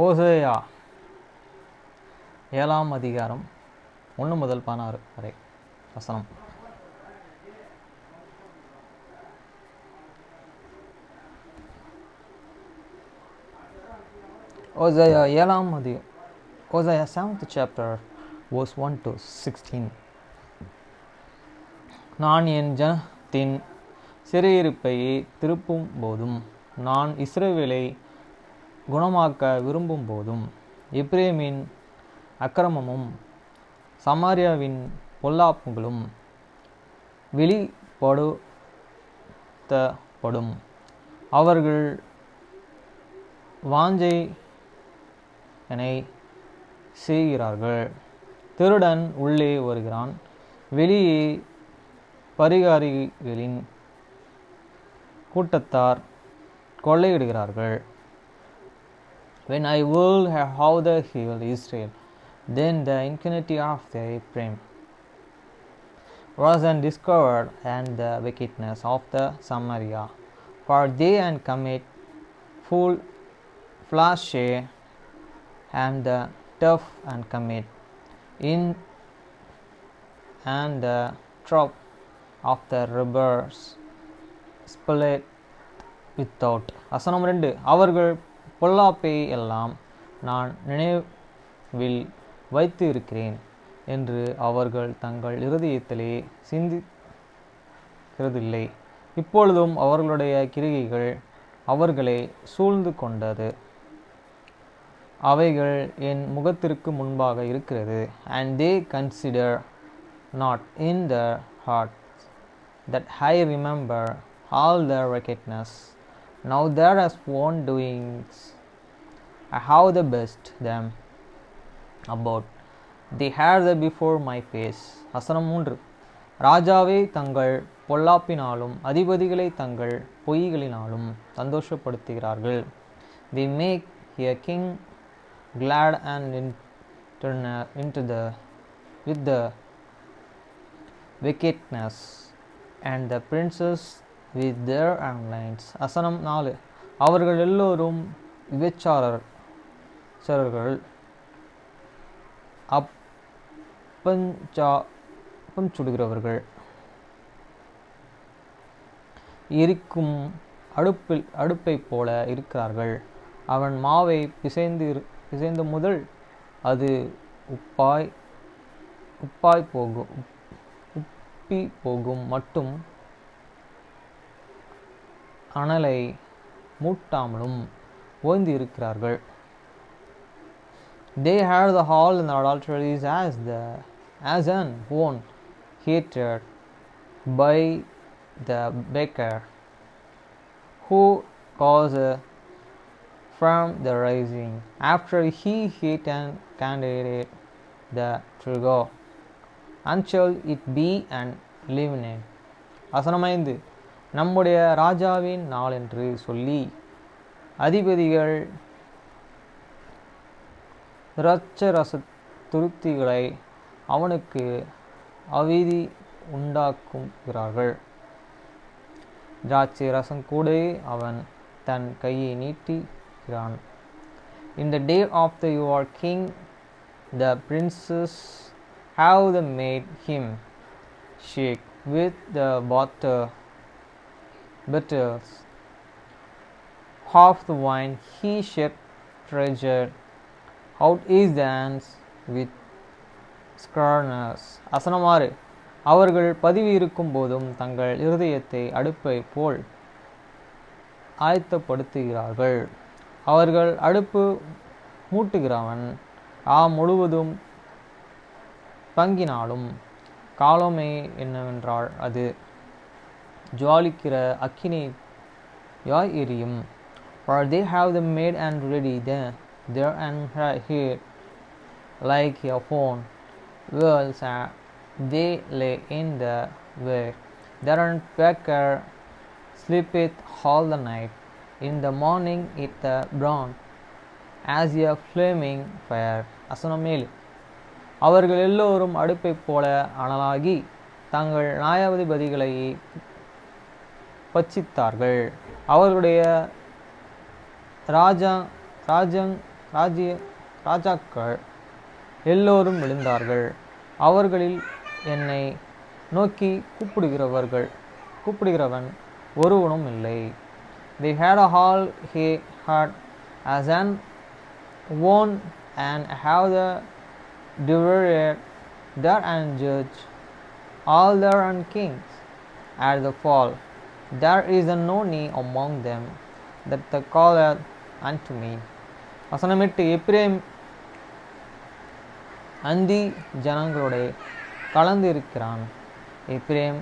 ஓசேயா 7ஆம் அதிகாரம் 1 முதல் 16 வரை வசனம். Hosea 7th chapter verse 1 to 16. நான் என் ஜனத்தின் சிறையிருப்பை திருப்பும் போதும், நான் இஸ்ரவேலை குணமாக்க விரும்பும் போதும், எப்ரேமின் அக்கிரமமும் சமாரியாவின் பொல்லாப்புகளும் வெளிப்படுத்தப்படும். அவர்கள் வாஞ்சையனை செய்கிறார்கள். திருடன் உள்ளே வருகிறான், வெளியே பரிகாரிகளின் கூட்டத்தார் கொள்ளையிடுகிறார்கள். When I will how the healed Israel, then the iniquity of the Ephraim was discovered, and the wickedness of the Samaria. For they and commit full flesh, and the tough and commit in, and the trap of the robbers split without. வசனம் 2. அவர்கள் பொல்லாப்பை எல்லாம் நான் நினைவில் வைத்து இருக்கிறேன் என்று அவர்கள் தங்கள் இருதயத்திலே சிந்திக்கிறதில்லை. இப்பொழுதும் அவர்களுடைய கிரியைகள் அவர்களை சூழ்ந்து கொண்டது. அவைகள் என் முகத்திற்கு முன்பாக இருக்கிறது. And they consider not in their hearts that I remember all their wickedness. Now there is one doings I have the best them about. They had the before my face. வசனம் 3. ராஜாவை தங்கள் பொல்லாப்பினாலும் அதிபதிகளை தங்கள் பொய்களினாலும் சந்தோஷப்படுத்துகிறார்கள். They make a king glad and into the with the wickedness, and the princes with their anlines. வசனம் 4. அவர்கள் எல்லோரும் விபச்சாரர்கள், அப்பம் சுடுகிறவர்கள், எரிக்கும் அடுப்பை போல இருக்கிறார்கள். அவன் மாவை பிசைந்த முதல் அது உப்பி போகும் மட்டும் அனலை மூட்டாமலும் ஓய்ந்து இருக்கிறார்கள். They had the hall and the adulteries as an one hated by the baker, who caused from the rising after he hit and candidate the trigger until it be and leavened. வசனம் 5. நம்முடைய ராஜாவின் நாள் என்று சொல்லி அதிபதிகள் இரட்சரச துருத்திகளை அவனுக்கு அவீதி உண்டாக்குகிறார்கள். திராட்சை ரசம் கூட அவன் தன் கையை நீட்டுகிறான். In the day of your king the princes have made him shake with the bottles of the wine. He shed treasure out his hands with scarners. வசனம் 6. அவர்கள் பதவி இருக்கும் போதும் தங்கள் இருதயத்தை அடுப்பை போல் ஆயத்தப்படுத்துகிறார்கள். அவர்கள் அடுப்பு மூட்டுகிறவன் முழுவதும் தங்கினாலும் காலமே என்னவென்றால் அது ஜுவாலிக்கிற அக்கினியாய் எரியும். For they have the made and ready there and here like a phone wells, they lay in the way. Their baker sleepeth all the night. In the morning it burn as a flaming fire. வசனம் 7. அவர்கள் எல்லோரும் அடுப்பை போல analogy தங்கள் நியாயாதிபதிகளை பட்சித்தார்கள். அவர்களுடைய ராஜாக்கள் எல்லோரும் விழுந்தார்கள். அவர்களில் என்னை நோக்கி கூப்பிடுகிறவன் ஒருவனும் இல்லை. They had all he had as an own and have the devoured their and judge all their and kings at the fall. There is no need among them that the calleth unto me. வசனம் 8. எப்பிரேம் அந்தி ஜனங்களோட கலந்து இருக்கிறான். எப்பிரேம்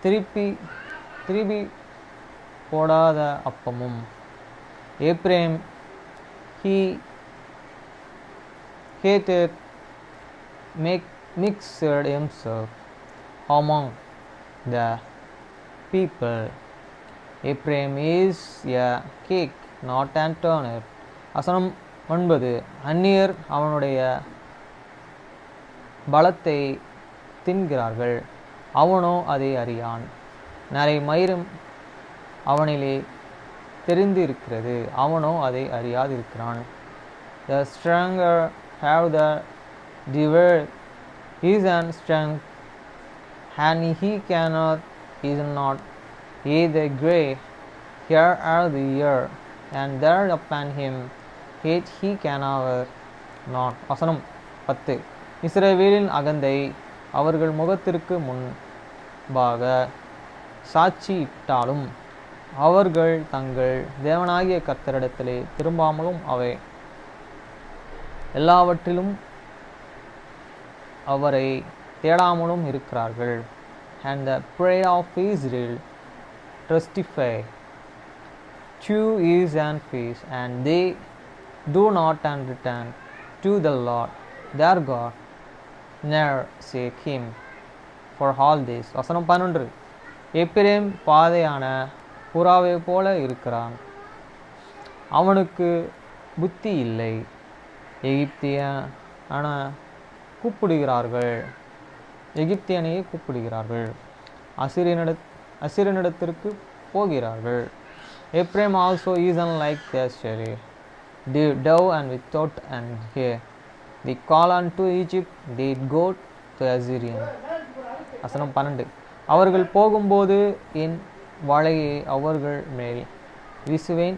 திருப்பி போடாத அப்பமும். எப்பிரேம் he hated mixed himself among the people. Ephraim is a cake, not an turnip. வசனம் 9. அந்நியர் அவனுடைய பலத்தை தின்கிறார்கள், அவனோ அதை அறியான். நிறை மயிரும் அவனிலே தெரிந்து இருக்கிறது, அவனோ அதை அறியாதிருக்கிறான். The stronger have the devoured his own strength, and he cannot is not either grey. Here are the year, and there upon him yet he cannot not. வசனம் 10. இஸ்ரவேலின் அகந்தை அவர்கள் முகத்திற்கு முன்பாக சாட்சியிட்டாலும் அவர்கள் தங்கள் தேவனாகிய கர்த்தரிடத்திலே திரும்பாமலும் அவை எல்லாவற்றிலும் அவரை தேடாமலும் இருக்கிறார்கள். And the prayer of Israel testify to his and face, and they do not return to the Lord their God, nor seek him for all this. வசனம் 11. எப்பிரேம் பாதையான புறாவை போல இருக்கிறான், அவனுக்கு புத்தி இல்லை. எகிப்தியனையே கூப்பிடுகிறார்கள், அசிரியனிடத்திற்கு போகிறார்கள். Ephraim also is unlike the cherry, dove and without and hair. They call unto Egypt, they go to Assyrian. வசனம் 12. அவர்கள் போகும்போது என் வலையை அவர்கள் மேல் வீசுவேன்,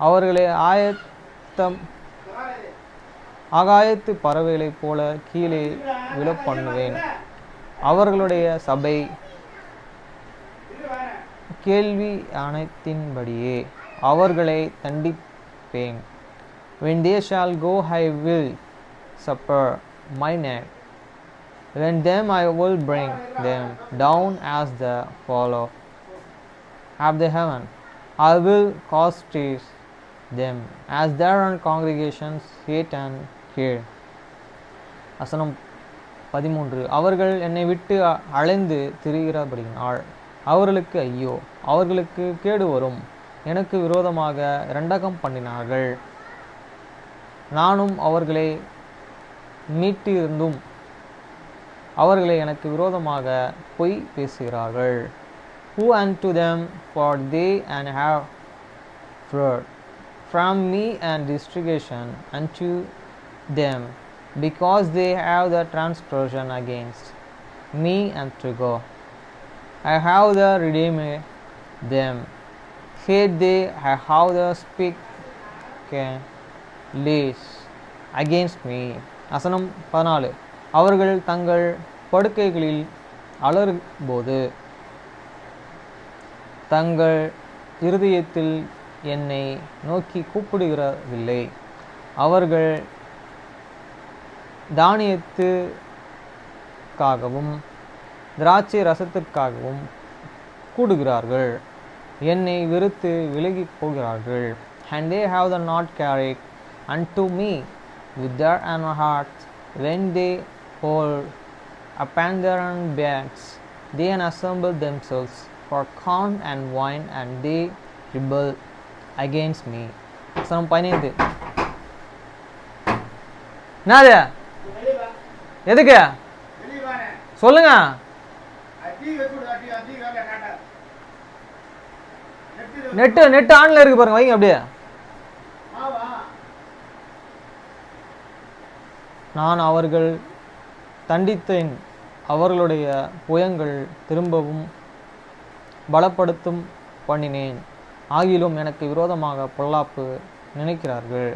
அவர்களை ஆகாயத்து பறவைகளைப் போல கீழே விழப் பண்ணுவேன். அவர்களுடைய சபை கேள்வி அனைத்தின்படியே அவர்களை தண்டிப்பேன். When they shall go, I will supper my neck. When them I will bring them down as the fall of the heaven. I will castrate them as their congregations hate and hear. வசனம் 13. அவர்கள் என்னை விட்டு அலைந்து திரிகிறபடியினால் அவர்களுக்கு ஐயோ, அவர்களுக்கு கேடு வரும். எனக்கு விரோதமாக இரண்டகம் பண்ணினார்கள், நானும் அவர்களை மீட்டிருந்தும் அவர்களை எனக்கு விரோதமாக பொய் பேசுகிறார்கள். Who unto them, for they and have fled from me and distrugation unto them, because they have the transgression against me and to go. I have the redeemed them, hate they, I have the speak lies against me. வசனம் 14. அவர்கள் தங்கள் படுக்கைகளில் அலறும்போது தங்கள் இருதயத்தில் என்னை நோக்கி கூப்பிடுகிறதில்லை. அவர்கள் தானியத்துக்காகவும் திராட்சை ரசத்திற்காகவும் கூடுகிறார்கள், என்னை வெறுத்து விலகி போகிறார்கள். And they have the not carried unto me with their own hearts, when they hold upon their own beds, they assemble themselves for corn and wine, and they rebel against me. வசனம் 15. என்னது எதுக்கு சொல்லுங்க. Net ஆன்ல இருக்கு பாருங்க, வைங்க அப்படியே. நான் அவர்கள் தண்டித்தேன், அவர்களுடைய புயங்கள் திரும்பவும் பலப்படுத்தும் பண்ணினேன், ஆகிலும் எனக்கு விரோதமாக பொல்லாப்பு நினைக்கிறார்கள்.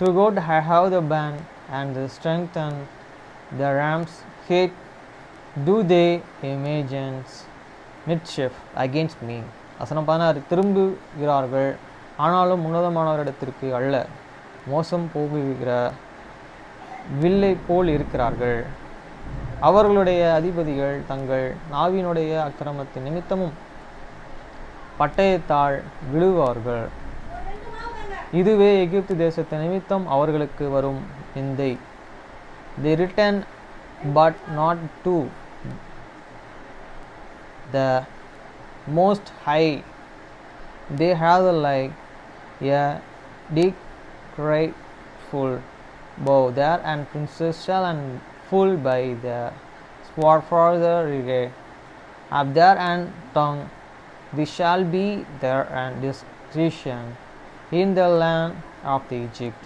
To God I have the band and the strength and the ram's head, do they imagine mischief against me. வசனம் 16. திரும்புகிறார்கள், ஆனாலும் உன்னதமானவரிடத்திற்கு அல்ல, மோசம் போகுகிற வில்லை போல் இருக்கிறார்கள். அவர்களுடைய அதிபதிகள் தங்கள் நாவினுடைய அக்கிரமத்தின் நிமித்தமும் பட்டயத்தால் விழுவார்கள். இதுவே எகிப்து தேசத்தின் நிமித்தம் அவர்களுக்கு வரும் நிந்தை. They return but not to the Most High. They have like a disgraceful bow there, and princes shall and full by the sword for the regard of their and tongue. This shall be their and discretion in the land of the Egypt.